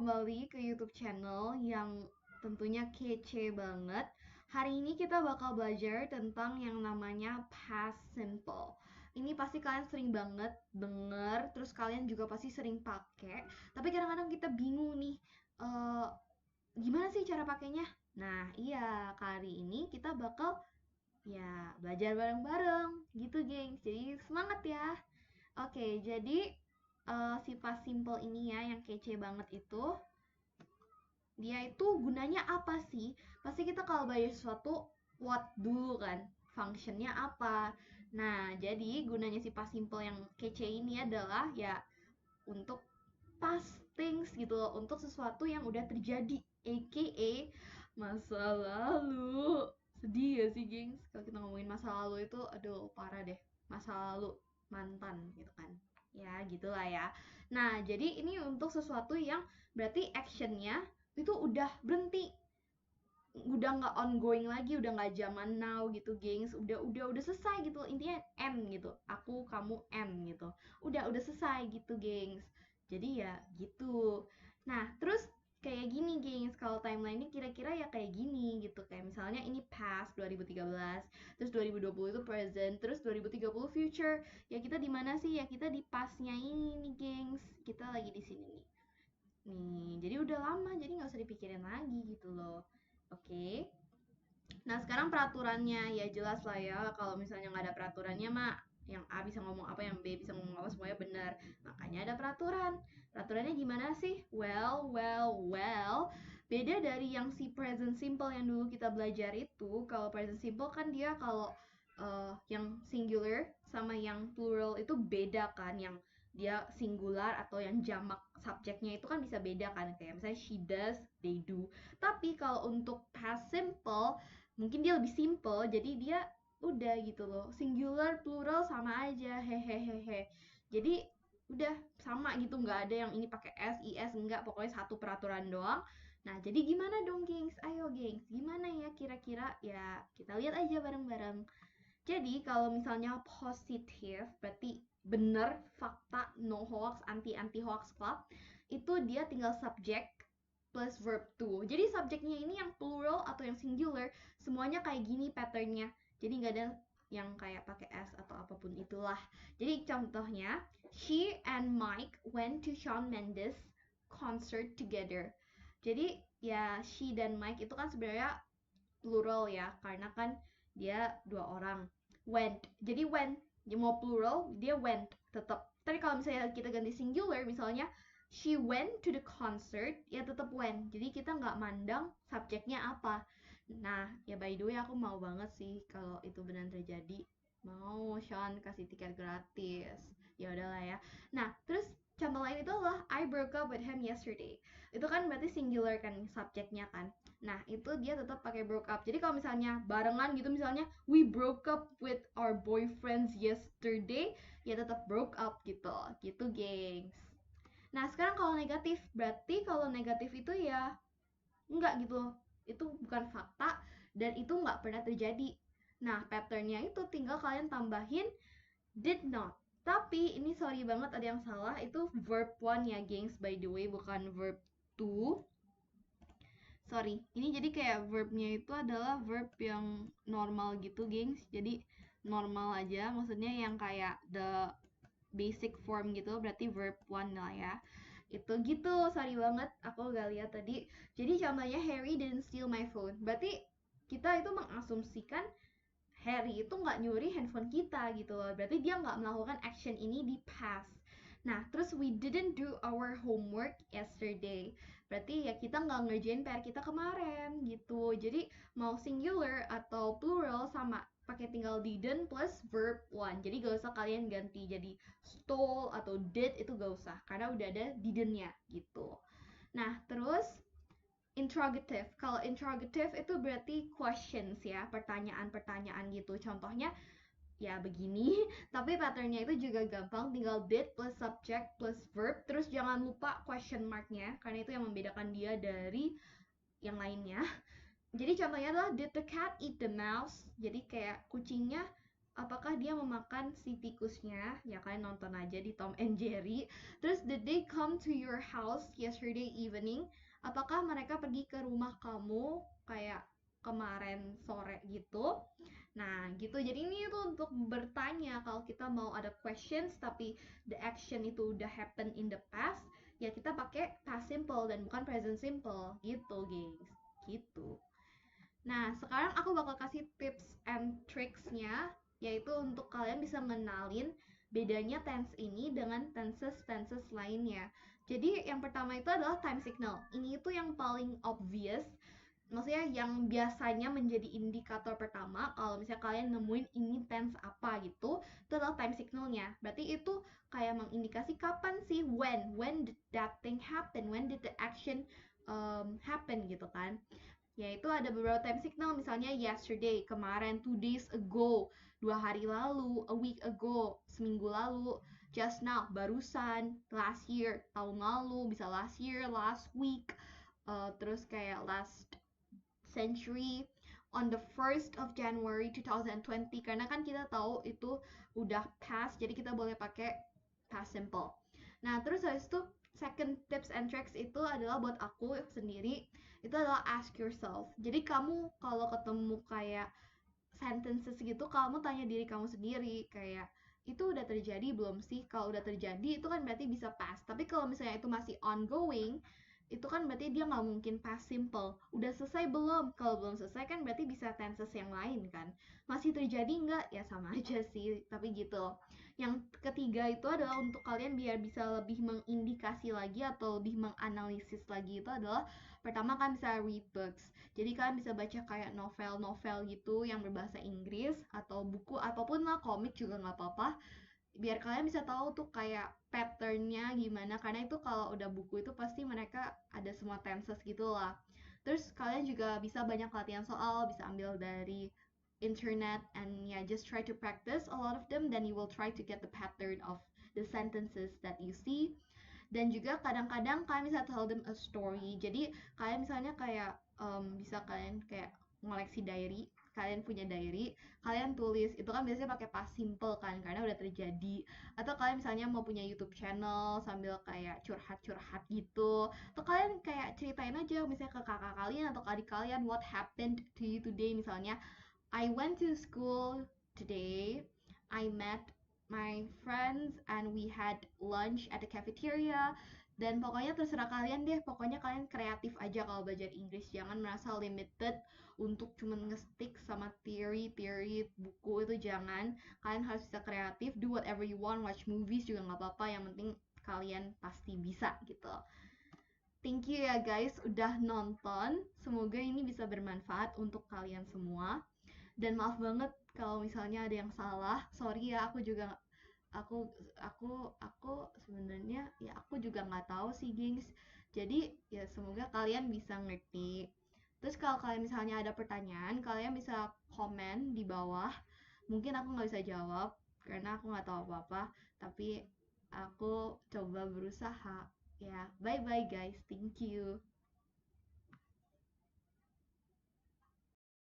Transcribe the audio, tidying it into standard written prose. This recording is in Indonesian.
kembali ke YouTube channel yang tentunya kece banget. Hari ini kita bakal belajar tentang yang namanya past simple. Ini pasti kalian sering banget denger, terus kalian juga pasti sering pakai. Tapi kadang-kadang kita bingung nih, eh, gimana sih cara pakainya? Nah, iya, kali ini kita bakal ya belajar bareng-bareng gitu, gengs. Jadi semangat ya. Oke, jadi sifat simple ini ya yang kece banget itu, dia itu gunanya apa sih? Pasti kita kalau belajar sesuatu what dulu kan, functionnya apa. Nah, jadi gunanya sifat simple yang kece ini adalah ya untuk past things gitu loh, untuk sesuatu yang udah terjadi, aka masa lalu. Sedih ya sih, gengs, kalau kita ngomongin masa lalu itu, aduh parah deh. Masa lalu mantan gitu kan. Ya, gitulah ya. Nah, jadi ini untuk sesuatu yang berarti actionnya itu udah berhenti, udah nggak ongoing lagi, udah nggak zaman now gitu, gengs. Udah selesai gitu, intinya end gitu. Aku, kamu, end gitu. Udah selesai gitu, gengs. Jadi ya gitu. Nah, terus kayak gini, gengs. Kalau timeline-nya kira-kira ya kayak gini gitu. Kayak misalnya ini past 2013, terus 2020 itu present, terus 2030 future. Ya kita di mana sih? Ya kita di pastnya ini nih, gengs. Kita lagi di sini nih. Nih, jadi udah lama, jadi nggak usah dipikirin lagi gitu loh. Oke. Nah, sekarang peraturannya ya jelas lah ya. Kalau misalnya nggak ada peraturannya mah, yang A bisa ngomong apa, yang B bisa ngomong apa, semuanya benar. Makanya ada peraturan. Peraturannya gimana sih? Well. Beda dari yang si present simple yang dulu kita belajar itu. Kalau present simple kan dia kalau yang singular sama yang plural itu beda kan. Yang dia singular atau yang jamak subjeknya itu kan bisa beda kan. Kayak misalnya she does, they do. Tapi kalau untuk past simple, mungkin dia lebih simple, jadi dia udah gitu loh, singular plural sama aja, hehehehe. Jadi udah sama gitu, nggak ada yang ini pakai s is, enggak, pokoknya satu peraturan doang. Nah, jadi gimana dong, gengs? Ayo, gengs, gimana ya kira-kira? Ya kita lihat aja bareng-bareng. Jadi kalau misalnya positif berarti bener, fakta, no hoax, anti hoax club, itu dia tinggal subject plus verb to. Jadi subjeknya ini yang plural atau yang singular, semuanya kayak gini patternnya. Jadi nggak ada yang kayak pakai s atau apapun itulah. Jadi contohnya, she and Mike went to Shawn Mendes concert together. Jadi ya she dan Mike itu kan sebenarnya plural ya, karena kan dia dua orang. Went, jadi went, dia mau plural dia went tetap. Tapi kalau misalnya kita ganti singular, misalnya she went to the concert, ya tetap went. Jadi kita nggak mandang subjeknya apa. Nah, ya by the way, aku mau banget sih kalau itu benar terjadi. Mau Sean kasih tiket gratis. Ya udahlah ya. Nah, terus contoh lain itu adalah I broke up with him yesterday. Itu kan berarti singular kan subjeknya kan. Nah, itu dia tetap pakai broke up. Jadi kalau misalnya barengan gitu, misalnya we broke up with our boyfriends yesterday, ya tetap broke up gitu. Gitu, gengs. Nah, sekarang kalau negatif, berarti kalau negatif itu ya enggak gitu. Itu bukan fakta dan itu nggak pernah terjadi. Nah, patternnya itu tinggal kalian tambahin did not. Tapi ini sorry banget ada yang salah, itu verb one ya, gengs, by the way, bukan verb two. Sorry, ini jadi kayak verbnya itu adalah verb yang normal gitu, gengs. Jadi normal aja, maksudnya yang kayak the basic form gitu, berarti verb one lah ya. Itu gitu, sorry banget, aku gak lihat tadi. Jadi contohnya Harry didn't steal my phone. Berarti kita itu mengasumsikan Harry itu nggak nyuri handphone kita gitu loh. Berarti dia nggak melakukan action ini di past. Nah, terus we didn't do our homework yesterday. Berarti ya kita nggak ngerjain PR kita kemarin gitu. Jadi mau singular atau plural sama, pakai tinggal didn't plus verb one. Jadi gak usah kalian ganti jadi stole atau did, itu gak usah karena udah ada didn't-nya gitu. Nah, terus interrogative. Kalau interrogative itu berarti questions ya, pertanyaan-pertanyaan gitu. Contohnya ya begini, tapi patternnya itu juga gampang, tinggal did plus subject plus verb, terus jangan lupa question marknya, karena itu yang membedakan dia dari yang lainnya. Jadi contohnya adalah did the cat eat the mouse? Jadi kayak kucingnya apakah dia memakan si tikusnya? Ya kalian nonton aja di Tom and Jerry. Terus did they come to your house yesterday evening? Apakah mereka pergi ke rumah kamu kayak kemarin sore gitu? Nah, gitu. Jadi ini tuh untuk bertanya kalau kita mau ada questions tapi the action itu udah happen in the past, ya kita pakai past simple dan bukan present simple gitu, guys. Gitu. Nah, sekarang aku bakal kasih tips and tricksnya, yaitu untuk kalian bisa mengenalin bedanya tense ini dengan tenses lainnya. Jadi yang pertama itu adalah time signal. Ini itu yang paling obvious, maksudnya yang biasanya menjadi indikator pertama kalau misalnya kalian nemuin ini tense apa gitu, itu adalah time signalnya. Berarti itu kayak mengindikasi kapan sih, when did that thing happen, when did the action happen gitu kan. Yaitu ada beberapa time signal, misalnya yesterday, kemarin, 2 days ago, 2 hari lalu, a week ago, seminggu lalu, just now, barusan, last year, tahun lalu, bisa last year, last week, terus kayak last century, on the 1st of January 2020, karena kan kita tahu itu udah past, jadi kita boleh pakai past simple. Nah, terus habis itu second tips and tricks itu adalah buat aku sendiri, itu adalah ask yourself. Jadi kamu kalau ketemu kayak sentences gitu, kamu tanya diri kamu sendiri kayak itu udah terjadi belum sih? Kalau udah terjadi itu kan berarti bisa past. Tapi kalau misalnya itu masih ongoing, itu kan berarti dia nggak mungkin past simple. Udah selesai belum? Kalau belum selesai kan berarti bisa tenses yang lain kan. Masih terjadi nggak? Ya sama aja sih, tapi gitu. Yang ketiga itu adalah untuk kalian biar bisa lebih mengindikasi lagi atau lebih menganalisis lagi, itu adalah pertama kan bisa read books. Jadi kalian bisa baca kayak novel-novel gitu yang berbahasa Inggris atau buku apapun lah, komik juga nggak apa-apa, biar kalian bisa tahu tuh kayak patternnya gimana, karena itu kalau udah buku itu pasti mereka ada semua tenses gitu lah. Terus kalian juga bisa banyak latihan soal, bisa ambil dari internet, and yeah, just try to practice a lot of them, then you will try to get the pattern of the sentences that you see. Dan juga kadang-kadang kalian bisa tell them a story. Jadi kalian misalnya kayak bisa kalian kayak ngoleksi diary, kalian punya diary, kalian tulis, itu kan biasanya pakai past simple kan karena udah terjadi. Atau kalian misalnya mau punya YouTube channel sambil kayak curhat-curhat gitu, atau kalian kayak ceritain aja misalnya ke kakak kalian atau ke adik kalian, what happened to you today. Misalnya, I went to school today, I met my friends and we had lunch at the cafeteria. Dan pokoknya terserah kalian deh, pokoknya kalian kreatif aja kalau belajar Inggris, jangan merasa limited untuk cuman ngestik sama teori-teori buku, itu jangan. Kalian harus bisa kreatif, do whatever you want, watch movies juga nggak apa-apa, yang penting kalian pasti bisa gitu. Thank you ya guys udah nonton, semoga ini bisa bermanfaat untuk kalian semua. Dan maaf banget kalau misalnya ada yang salah, sorry ya, aku juga aku aku sebenarnya ya aku juga nggak tahu sih gengs. Jadi ya semoga kalian bisa ngerti. Terus kalau kalian misalnya ada pertanyaan, kalian bisa komen di bawah. Mungkin aku nggak bisa jawab karena aku nggak tahu apa-apa, tapi aku coba berusaha. Ya, bye bye guys, thank you.